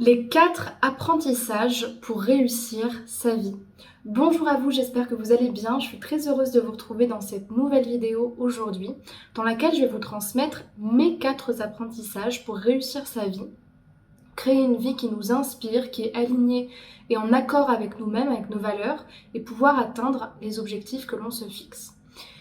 Les 4 apprentissages pour réussir sa vie. Bonjour à vous, j'espère que vous allez bien. Je suis très heureuse de vous retrouver dans cette nouvelle vidéo aujourd'hui, dans laquelle je vais vous transmettre mes 4 apprentissages pour réussir sa vie, créer une vie qui nous inspire, qui est alignée et en accord avec nous-mêmes, avec nos valeurs, et pouvoir atteindre les objectifs que l'on se fixe.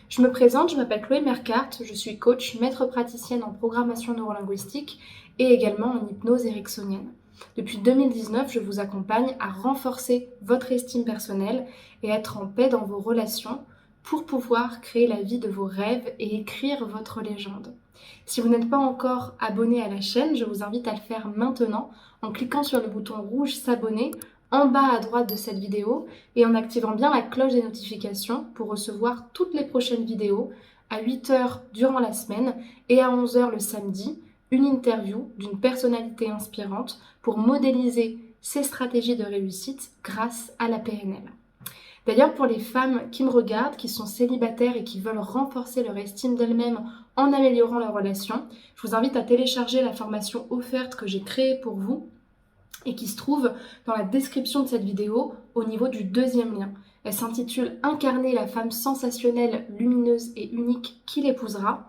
Je me présente, je m'appelle Chloé Mercart, je suis coach, maître praticienne en programmation neurolinguistique et également en hypnose ericksonienne. Depuis 2019, je vous accompagne à renforcer votre estime personnelle et être en paix dans vos relations pour pouvoir créer la vie de vos rêves et écrire votre légende. Si vous n'êtes pas encore abonné à la chaîne, je vous invite à le faire maintenant en cliquant sur le bouton rouge s'abonner en bas à droite de cette vidéo et en activant bien la cloche des notifications pour recevoir toutes les prochaines vidéos à 8h durant la semaine et à 11h le samedi, une interview d'une personnalité inspirante pour modéliser ses stratégies de réussite grâce à la PNL. D'ailleurs, pour les femmes qui me regardent, qui sont célibataires et qui veulent renforcer leur estime d'elles-mêmes en améliorant leur relation, je vous invite à télécharger la formation offerte que j'ai créée pour vous et qui se trouve dans la description de cette vidéo au niveau du deuxième lien. Elle s'intitule « Incarner la femme sensationnelle, lumineuse et unique qui l'épousera »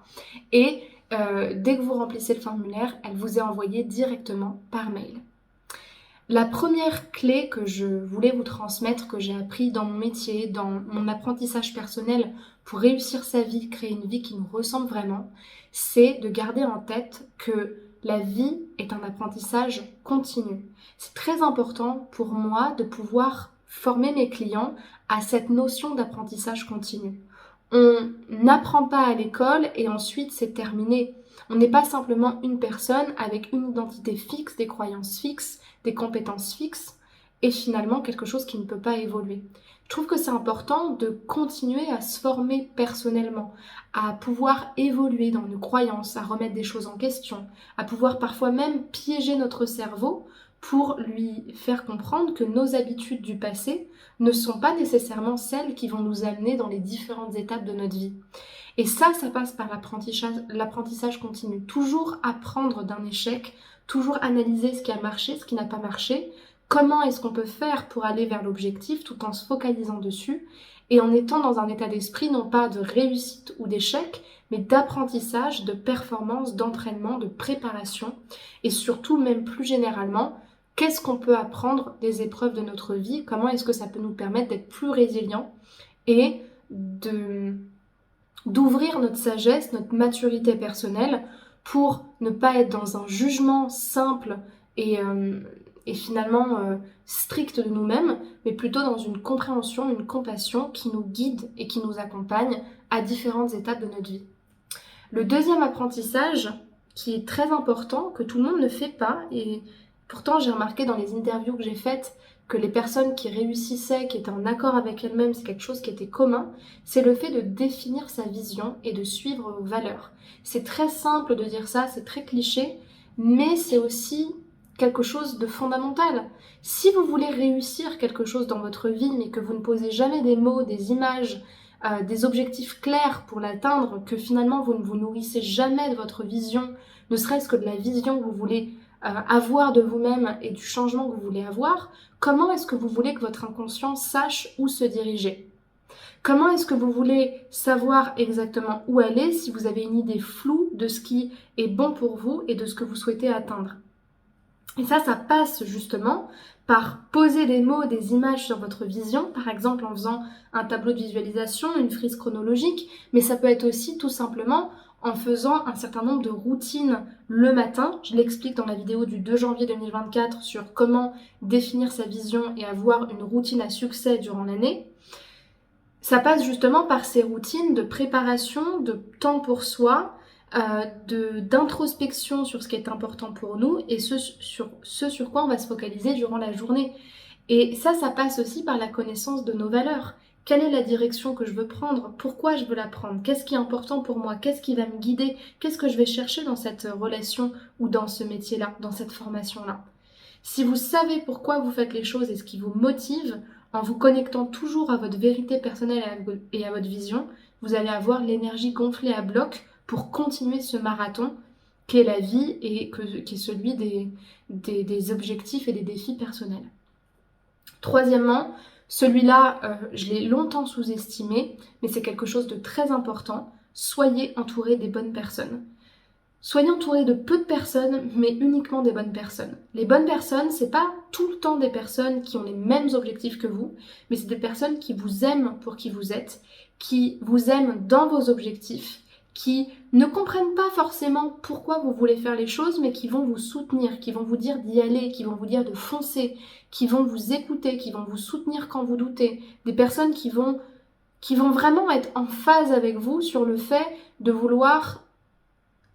et dès que vous remplissez le formulaire, elle vous est envoyée directement par mail. La première clé que je voulais vous transmettre, que j'ai appris dans mon métier, dans mon apprentissage personnel pour réussir sa vie, créer une vie qui nous ressemble vraiment, c'est de garder en tête que la vie est un apprentissage continu. C'est très important pour moi de pouvoir former mes clients à cette notion d'apprentissage continu. On n'apprend pas à l'école et ensuite c'est terminé. On n'est pas simplement une personne avec une identité fixe, des croyances fixes, des compétences fixes et finalement quelque chose qui ne peut pas évoluer. Je trouve que c'est important de continuer à se former personnellement, à pouvoir évoluer dans nos croyances, à remettre des choses en question, à pouvoir parfois même piéger notre cerveau pour lui faire comprendre que nos habitudes du passé ne sont pas nécessairement celles qui vont nous amener dans les différentes étapes de notre vie. Et ça passe par l'apprentissage continu. Toujours apprendre d'un échec, toujours analyser ce qui a marché, ce qui n'a pas marché, comment est-ce qu'on peut faire pour aller vers l'objectif tout en se focalisant dessus et en étant dans un état d'esprit non pas de réussite ou d'échec, mais d'apprentissage, de performance, d'entraînement, de préparation et surtout, même plus généralement, qu'est-ce qu'on peut apprendre des épreuves de notre vie, comment est-ce que ça peut nous permettre d'être plus résilients et d'ouvrir notre sagesse, notre maturité personnelle pour ne pas être dans un jugement simple et finalement strict de nous-mêmes, mais plutôt dans une compréhension, une compassion qui nous guide et qui nous accompagne à différentes étapes de notre vie. Le deuxième apprentissage, qui est très important, que tout le monde ne fait pas, et pourtant j'ai remarqué dans les interviews que j'ai faites que les personnes qui réussissaient, qui étaient en accord avec elles-mêmes, c'est quelque chose qui était commun, c'est le fait de définir sa vision et de suivre vos valeurs. C'est très simple de dire ça, c'est très cliché, mais c'est aussi quelque chose de fondamental. Si vous voulez réussir quelque chose dans votre vie, mais que vous ne posez jamais des mots, des images, des objectifs clairs pour l'atteindre, que finalement vous ne vous nourrissez jamais de votre vision, ne serait-ce que de la vision que vous voulez avoir de vous-même et du changement que vous voulez avoir, comment est-ce que vous voulez que votre inconscient sache où se diriger? Comment est-ce que vous voulez savoir exactement où aller si vous avez une idée floue de ce qui est bon pour vous et de ce que vous souhaitez atteindre? Et ça passe justement par poser des mots, des images sur votre vision, par exemple en faisant un tableau de visualisation, une frise chronologique, mais ça peut être aussi tout simplement en faisant un certain nombre de routines le matin. Je l'explique dans la vidéo du 2 janvier 2024 sur comment définir sa vision et avoir une routine à succès durant l'année. Ça passe justement par ces routines de préparation, de temps pour soi, d'introspection sur ce qui est important pour nous et ce sur quoi on va se focaliser durant la journée. Et ça passe aussi par la connaissance de nos valeurs. Quelle est la direction que je veux prendre? Pourquoi je veux la prendre? Qu'est-ce qui est important pour moi? Qu'est-ce qui va me guider? Qu'est-ce que je vais chercher dans cette relation ou dans ce métier-là, dans cette formation-là? Si vous savez pourquoi vous faites les choses et ce qui vous motive, en vous connectant toujours à votre vérité personnelle et à votre vision, vous allez avoir l'énergie gonflée à bloc pour continuer ce marathon qu'est la vie et qui est celui des objectifs et des défis personnels. Troisièmement, celui-là, je l'ai longtemps sous-estimé, mais c'est quelque chose de très important. Soyez entouré des bonnes personnes. Soyez entouré de peu de personnes, mais uniquement des bonnes personnes. Les bonnes personnes, c'est pas tout le temps des personnes qui ont les mêmes objectifs que vous, mais c'est des personnes qui vous aiment pour qui vous êtes, qui vous aiment dans vos objectifs, qui ne comprennent pas forcément pourquoi vous voulez faire les choses, mais qui vont vous soutenir, qui vont vous dire d'y aller, qui vont vous dire de foncer, qui vont vous écouter, qui vont vous soutenir quand vous doutez. Des personnes qui vont vraiment être en phase avec vous sur le fait de vouloir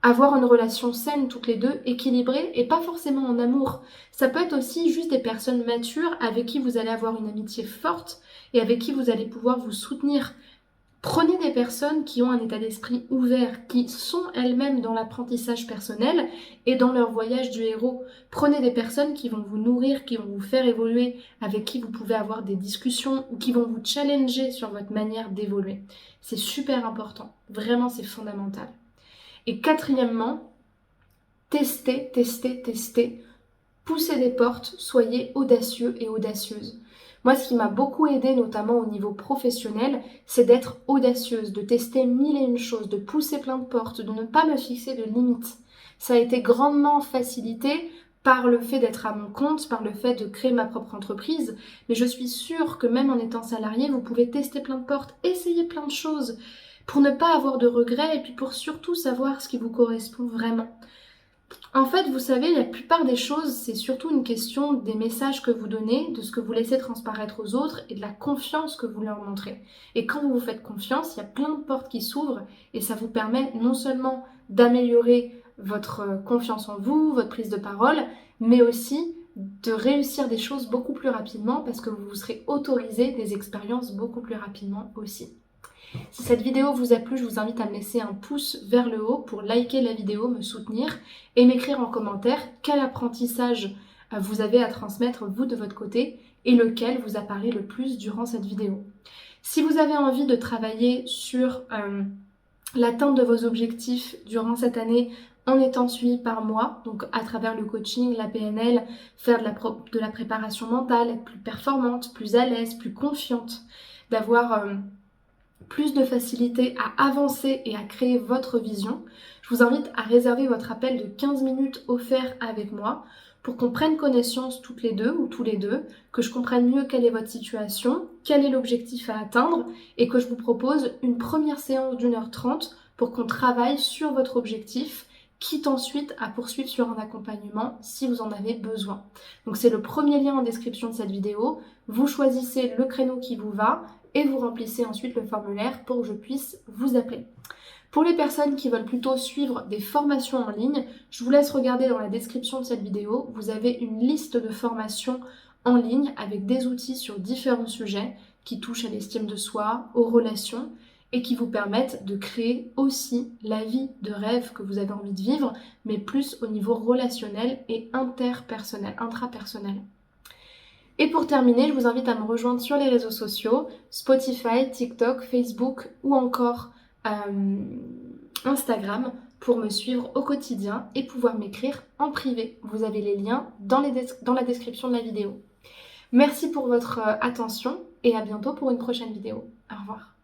avoir une relation saine toutes les deux, équilibrée et pas forcément en amour. Ça peut être aussi juste des personnes matures avec qui vous allez avoir une amitié forte et avec qui vous allez pouvoir vous soutenir. Prenez des personnes qui ont un état d'esprit ouvert, qui sont elles-mêmes dans l'apprentissage personnel et dans leur voyage du héros. Prenez des personnes qui vont vous nourrir, qui vont vous faire évoluer, avec qui vous pouvez avoir des discussions ou qui vont vous challenger sur votre manière d'évoluer. C'est super important. Vraiment, c'est fondamental. Et quatrièmement, testez. Poussez des portes, soyez audacieux et audacieuse. Moi, ce qui m'a beaucoup aidé, notamment au niveau professionnel, c'est d'être audacieuse, de tester mille et une choses, de pousser plein de portes, de ne pas me fixer de limites. Ça a été grandement facilité par le fait d'être à mon compte, par le fait de créer ma propre entreprise, mais je suis sûre que même en étant salarié, vous pouvez tester plein de portes, essayer plein de choses, pour ne pas avoir de regrets et puis pour surtout savoir ce qui vous correspond vraiment. En fait, vous savez, la plupart des choses, c'est surtout une question des messages que vous donnez, de ce que vous laissez transparaître aux autres et de la confiance que vous leur montrez. Et quand vous vous faites confiance, il y a plein de portes qui s'ouvrent et ça vous permet non seulement d'améliorer votre confiance en vous, votre prise de parole, mais aussi de réussir des choses beaucoup plus rapidement parce que vous vous serez autorisé des expériences beaucoup plus rapidement aussi. Si cette vidéo vous a plu, je vous invite à me laisser un pouce vers le haut pour liker la vidéo, me soutenir et m'écrire en commentaire quel apprentissage vous avez à transmettre vous de votre côté et lequel vous apparaît le plus durant cette vidéo. Si vous avez envie de travailler sur l'atteinte de vos objectifs durant cette année en étant suivi par moi, donc à travers le coaching, la PNL, faire de la préparation mentale, être plus performante, plus à l'aise, plus confiante, d'avoir plus de facilité à avancer et à créer votre vision, je vous invite à réserver votre appel de 15 minutes offert avec moi pour qu'on prenne connaissance toutes les deux ou tous les deux, que je comprenne mieux quelle est votre situation, quel est l'objectif à atteindre et que je vous propose une première séance d'1h30 pour qu'on travaille sur votre objectif, quitte ensuite à poursuivre sur un accompagnement si vous en avez besoin. Donc c'est le premier lien en description de cette vidéo. Vous choisissez le créneau qui vous va et vous remplissez ensuite le formulaire pour que je puisse vous appeler. Pour les personnes qui veulent plutôt suivre des formations en ligne, je vous laisse regarder dans la description de cette vidéo. Vous avez une liste de formations en ligne avec des outils sur différents sujets qui touchent à l'estime de soi, aux relations et qui vous permettent de créer aussi la vie de rêve que vous avez envie de vivre, mais plus au niveau relationnel et intrapersonnel. Et pour terminer, je vous invite à me rejoindre sur les réseaux sociaux, Spotify, TikTok, Facebook ou encore Instagram pour me suivre au quotidien et pouvoir m'écrire en privé. Vous avez les liens dans la description de la vidéo. Merci pour votre attention et à bientôt pour une prochaine vidéo. Au revoir.